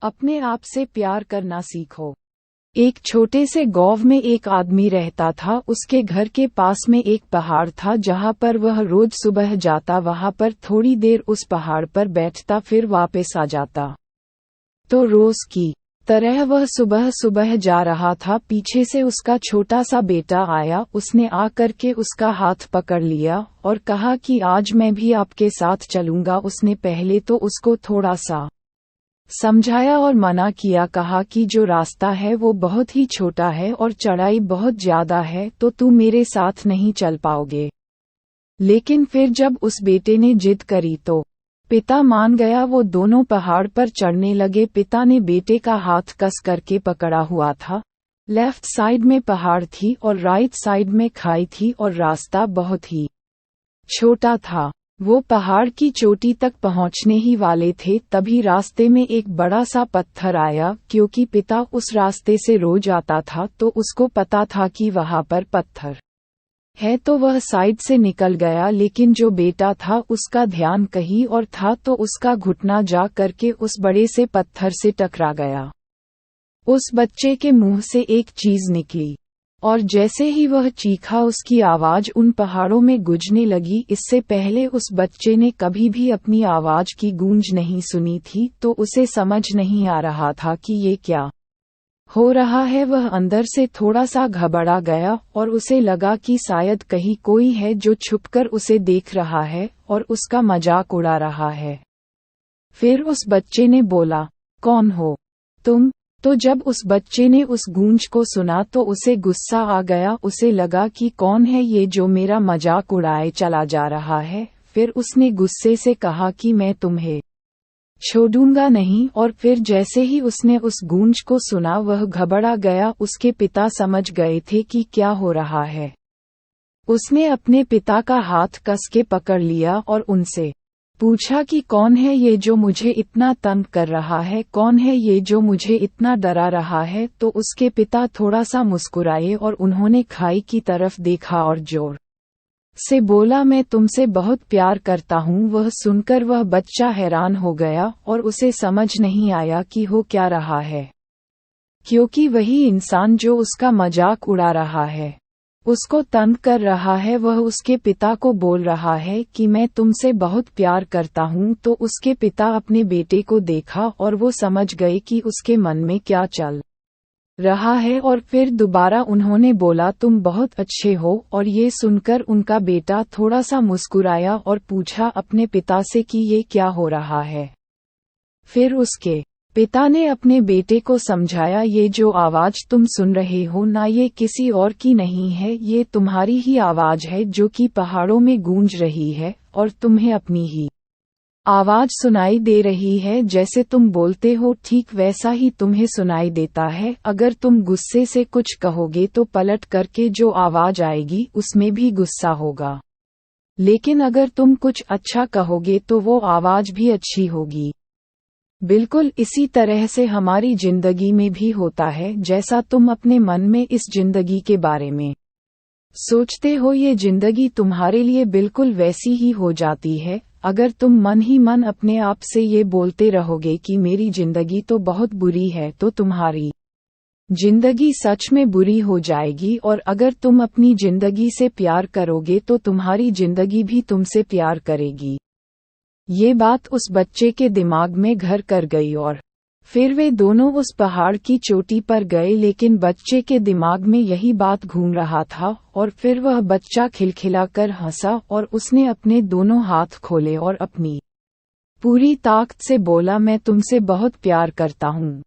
अपने आप से प्यार करना सीखो। एक छोटे से गांव में एक आदमी रहता था। उसके घर के पास में एक पहाड़ था जहां पर वह रोज सुबह जाता, वहां पर थोड़ी देर उस पहाड़ पर बैठता, फिर वापस आ जाता। तो रोज की तरह वह सुबह सुबह जा रहा था। पीछे से उसका छोटा सा बेटा आया। उसने आकर के उसका हाथ पकड़ लिया और कहा कि आज मैं भी आपके साथ चलूंगा। उसने पहले तो उसको थोड़ा सा समझाया और मना किया, कहा कि जो रास्ता है वो बहुत ही छोटा है और चढ़ाई बहुत ज्यादा है, तो तू मेरे साथ नहीं चल पाओगे। लेकिन फिर जब उस बेटे ने जिद करी तो पिता मान गया। वो दोनों पहाड़ पर चढ़ने लगे। पिता ने बेटे का हाथ कस करके पकड़ा हुआ था। लेफ्ट साइड में पहाड़ थी और राइट साइड में खाई थी और रास्ता बहुत ही छोटा था। वो पहाड़ की चोटी तक पहुंचने ही वाले थे, तभी रास्ते में एक बड़ा सा पत्थर आया। क्योंकि पिता उस रास्ते से रोज आता था तो उसको पता था कि वहां पर पत्थर है, तो वह साइड से निकल गया। लेकिन जो बेटा था उसका ध्यान कहीं और था, तो उसका घुटना जा करके उस बड़े से पत्थर से टकरा गया। उस बच्चे के मुंह से एक चीज निकली और जैसे ही वह चीखा, उसकी आवाज उन पहाड़ों में गूंजने लगी। इससे पहले उस बच्चे ने कभी भी अपनी आवाज की गूंज नहीं सुनी थी, तो उसे समझ नहीं आ रहा था कि ये क्या हो रहा है। वह अंदर से थोड़ा सा घबरा गया और उसे लगा कि शायद कहीं कोई है जो छुपकर उसे देख रहा है और उसका मजाक उड़ा रहा है। फिर उस बच्चे ने बोला, कौन हो तुम? तो जब उस बच्चे ने उस गूंज को सुना तो उसे गुस्सा आ गया। उसे लगा कि कौन है ये जो मेरा मजाक उड़ाए चला जा रहा है। फिर उसने गुस्से से कहा कि मैं तुम्हें छोड़ूंगा नहीं। और फिर जैसे ही उसने उस गूंज को सुना वह घबरा गया। उसके पिता समझ गए थे कि क्या हो रहा है। उसने अपने पिता का हाथ कस के पकड़ लिया और उनसे पूछा कि कौन है ये जो मुझे इतना तंग कर रहा है, कौन है ये जो मुझे इतना डरा रहा है। तो उसके पिता थोड़ा सा मुस्कुराए और उन्होंने खाई की तरफ देखा और जोर से बोला, मैं तुमसे बहुत प्यार करता हूँ। वह सुनकर वह बच्चा हैरान हो गया और उसे समझ नहीं आया कि हो क्या रहा है, क्योंकि वही इंसान जो उसका मजाक उड़ा रहा है, उसको तंग कर रहा है, वह उसके पिता को बोल रहा है कि मैं तुमसे बहुत प्यार करता हूँ। तो उसके पिता अपने बेटे को देखा और वो समझ गए कि उसके मन में क्या चल रहा है। और फिर दोबारा उन्होंने बोला, तुम बहुत अच्छे हो। और ये सुनकर उनका बेटा थोड़ा सा मुस्कुराया और पूछा अपने पिता से कि ये क्या हो रहा है। फिर उसके पिता ने अपने बेटे को समझाया, ये जो आवाज तुम सुन रहे हो ना, ये किसी और की नहीं है, ये तुम्हारी ही आवाज है जो कि पहाड़ों में गूंज रही है और तुम्हें अपनी ही आवाज सुनाई दे रही है। जैसे तुम बोलते हो ठीक वैसा ही तुम्हें सुनाई देता है। अगर तुम गुस्से से कुछ कहोगे तो पलट करके जो आवाज आएगी उसमें भी गुस्सा होगा, लेकिन अगर तुम कुछ अच्छा कहोगे तो वो आवाज भी अच्छी होगी। बिल्कुल इसी तरह से हमारी जिंदगी में भी होता है। जैसा तुम अपने मन में इस जिंदगी के बारे में सोचते हो, ये जिंदगी तुम्हारे लिए बिल्कुल वैसी ही हो जाती है। अगर तुम मन ही मन अपने आप से ये बोलते रहोगे कि मेरी जिंदगी तो बहुत बुरी है, तो तुम्हारी जिंदगी सच में बुरी हो जाएगी। और अगर तुम अपनी जिंदगी से प्यार करोगे तो तुम्हारी जिंदगी भी तुमसे प्यार करेगी। ये बात उस बच्चे के दिमाग में घर कर गई और फिर वे दोनों उस पहाड़ की चोटी पर गए। लेकिन बच्चे के दिमाग में यही बात घूम रहा था और फिर वह बच्चा खिलखिलाकर हंसा और उसने अपने दोनों हाथ खोले और अपनी पूरी ताकत से बोला, मैं तुमसे बहुत प्यार करता हूँ।